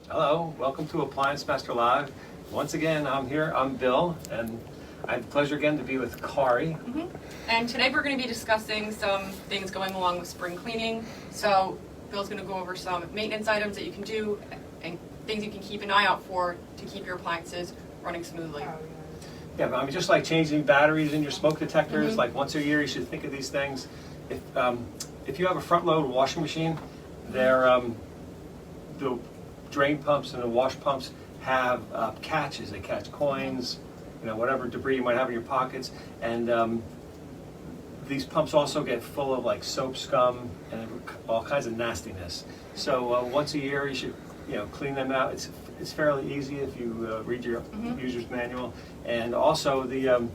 Hello, welcome to Appliance Master Live. Once again, I'm Bill, and I have the pleasure again to be with Kari. And today we're going to be discussing some things going along with spring cleaning. So Bill's going to go over some maintenance items that you can do and things you can keep an eye out for to keep your appliances running smoothly. Yeah, I mean, just like changing batteries in your smoke detectors, like once a year you should think of these things. If you have a front-load washing machine, the drain pumps and the wash pumps have catches. They catch coins, whatever debris you might have in your pockets, and these pumps also get full of like soap scum and all kinds of nastiness. So once a year you should clean them out. It's fairly easy if you read your user's manual, and also the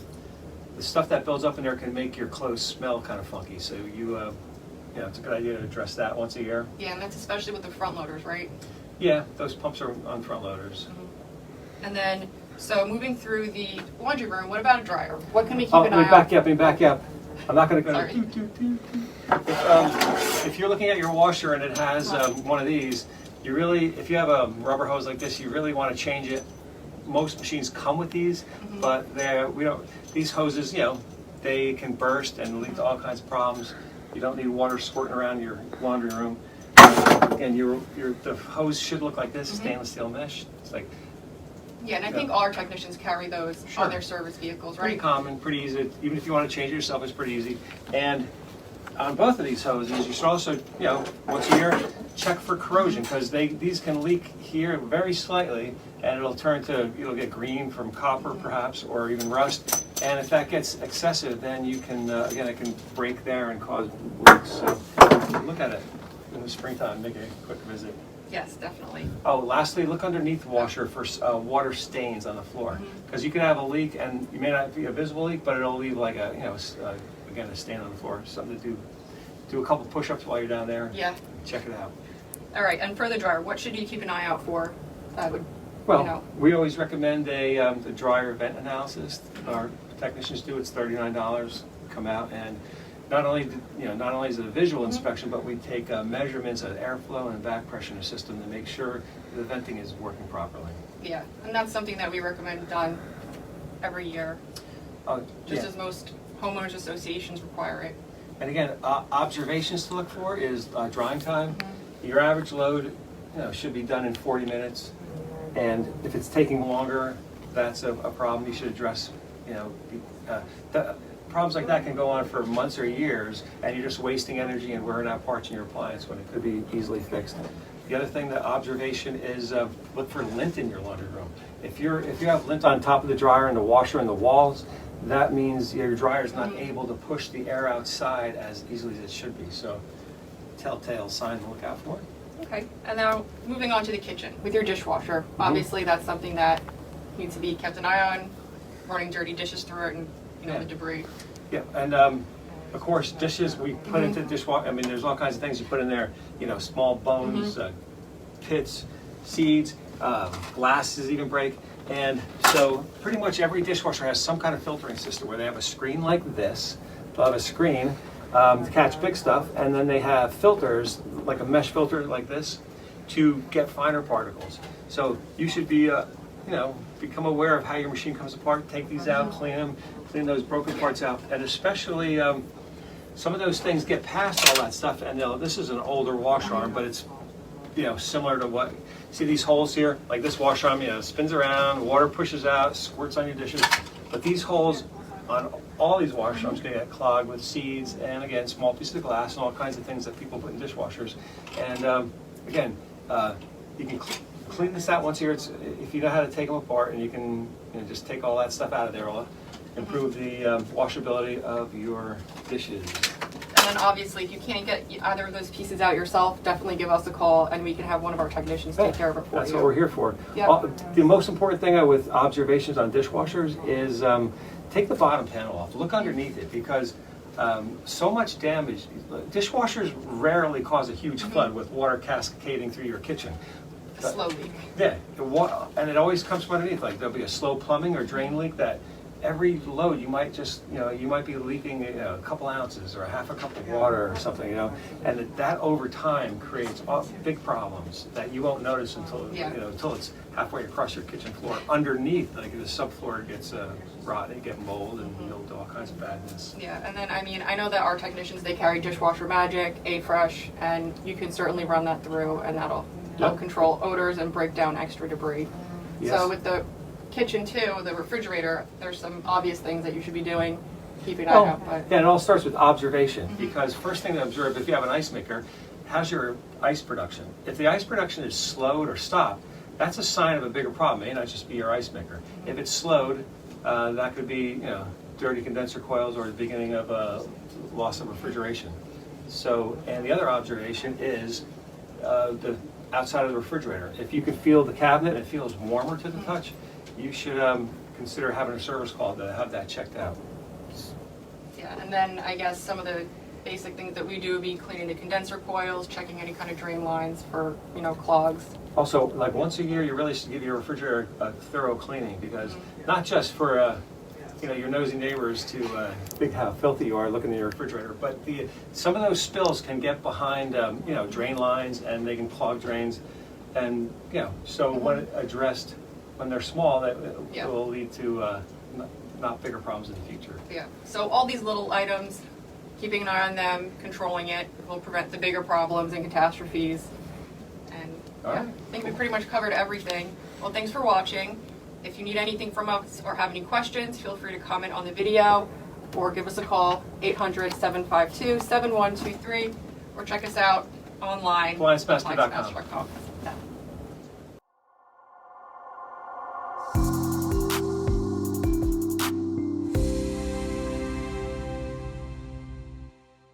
stuff that builds up in there can make your clothes smell kind of funky. So it's a good idea to address that once a year. Yeah, and that's especially with the front loaders, right? Yeah, those pumps are on front loaders. And then, so moving through the laundry room, what about a dryer? What can we keep an eye back out? Let me back you up. I'm not going to go. If you're looking at your washer and it has one of these, if you have a rubber hose like this, you really want to change it. Most machines come with these, but these hoses, they can burst and lead to all kinds of problems. You don't need water squirting around your laundry room. And the hose should look like this, stainless steel mesh. It's like, yeah, and I think all our technicians carry those on their service vehicles, right? Pretty common, pretty easy. Even if you want to change it yourself, it's pretty easy. And on both of these hoses, you should also, once a year, check for corrosion, because these can leak here very slightly, and it'll get green from copper perhaps, or even rust. And if that gets excessive, then you can, again, it can break there and cause leaks. So look at it in the springtime, make a quick visit. Yes, definitely. Oh, lastly, look underneath the washer for water stains on the floor, because you can have a leak, and you may not be a visible leak, but it'll leave like a stain on the floor. Something to do a couple push-ups while you're down there. Yeah. Check it out. All right, and for the dryer, what should you keep an eye out for? We always recommend the dryer vent analysis. Our technicians do. It's $39. Come out, and not only is it a visual inspection, but we take measurements of airflow and back pressure in the system to make sure the venting is working properly. Yeah, and that's something that we recommend done every year, as most homeowners associations require it. And again, observations to look for is drying time. Your average load should be done in 40 minutes. And if it's taking longer, that's a problem you should address. Problems like that can go on for months or years, and you're just wasting energy and wearing out parts in your appliance when it could be easily fixed. The other thing, the observation is look for lint in your laundry room. If you have lint on top of the dryer and the washer and the walls, that means your dryer is not able to push the air outside as easily as it should be. So, telltale sign to look out for. Okay, and now moving on to the kitchen with your dishwasher. Obviously, that's something that needs to be kept an eye on. Running dirty dishes through it, and the debris. Yeah, and of course, dishes we put into the dishwasher. I mean, there's all kinds of things you put in there. Small bones, pits, seeds, glasses even break. And so pretty much every dishwasher has some kind of filtering system where they have a screen like this. They'll have a screen to catch big stuff, and then they have filters, like a mesh filter like this, to get finer particles. So you should be, become aware of how your machine comes apart, take these out, clean them, clean those broken parts out, and especially some of those things get past all that stuff, and this is an older wash arm, but it's similar to what, see these holes here, like this wash arm, spins around, water pushes out, squirts on your dishes, but these holes on all these wash arms can get clogged with seeds, and again, small pieces of glass and all kinds of things that people put in dishwashers. And again, you can clean this out once a year. If you know how to take them apart, and you can just take all that stuff out of there, it'll improve the washability of your dishes. And then obviously, if you can't get either of those pieces out yourself, definitely give us a call, and we can have one of our technicians take care of it for you. That's what we're here for. Yep. The most important thing with observations on dishwashers is take the bottom panel off. Look underneath it, because so much damage. Dishwashers rarely cause a huge flood with water cascading through your kitchen. Slow leak. Yeah, and it always comes from underneath. Like there'll be a slow plumbing or drain leak that every load you might just, you might be leaking a couple ounces or a half a cup of water or something, and that over time creates big problems that you won't notice until, until it's halfway across your kitchen floor. Underneath, like the subfloor gets rotten, you get mold and mildew, all kinds of badness. Yeah, and then I know that our technicians, they carry Dishwasher Magic, A-Fresh, and you can certainly run that through and that'll help control odors and break down extra debris. Yes. So with the kitchen too, the refrigerator, there's some obvious things that you should be doing. Keep an eye out. But Yeah, it all starts with observation, because first thing to observe, if you have an ice maker, how's your ice production? If the ice production is slowed or stopped, that's a sign of a bigger problem. It may not just be your ice maker. If it's slowed, that could be dirty condenser coils or the beginning of a loss of refrigeration. So, and the other observation is the outside of the refrigerator. If you can feel the cabinet and it feels warmer to the touch, you should consider having a service call to have that checked out. yeah, and then I guess some of the basic things that we do would be cleaning the condenser coils, checking any kind of drain lines for clogs. Also, like once a year, you really should give your refrigerator a thorough cleaning, because not just for your nosy neighbors to think how filthy you are looking at your refrigerator, but some of those spills can get behind drain lines, and they can clog drains, and so when addressed, when they're small, that will lead to not bigger problems in the future. Yeah. So all these little items, keeping an eye on them, controlling it, will prevent the bigger problems and catastrophes. And I think we pretty much covered everything. Well, thanks for watching. If you need anything from us or have any questions, feel free to comment on the video or give us a call, 800-752-7123, or check us out online, APPLIANCEMASTER.com. APPLIANCEMASTER.com.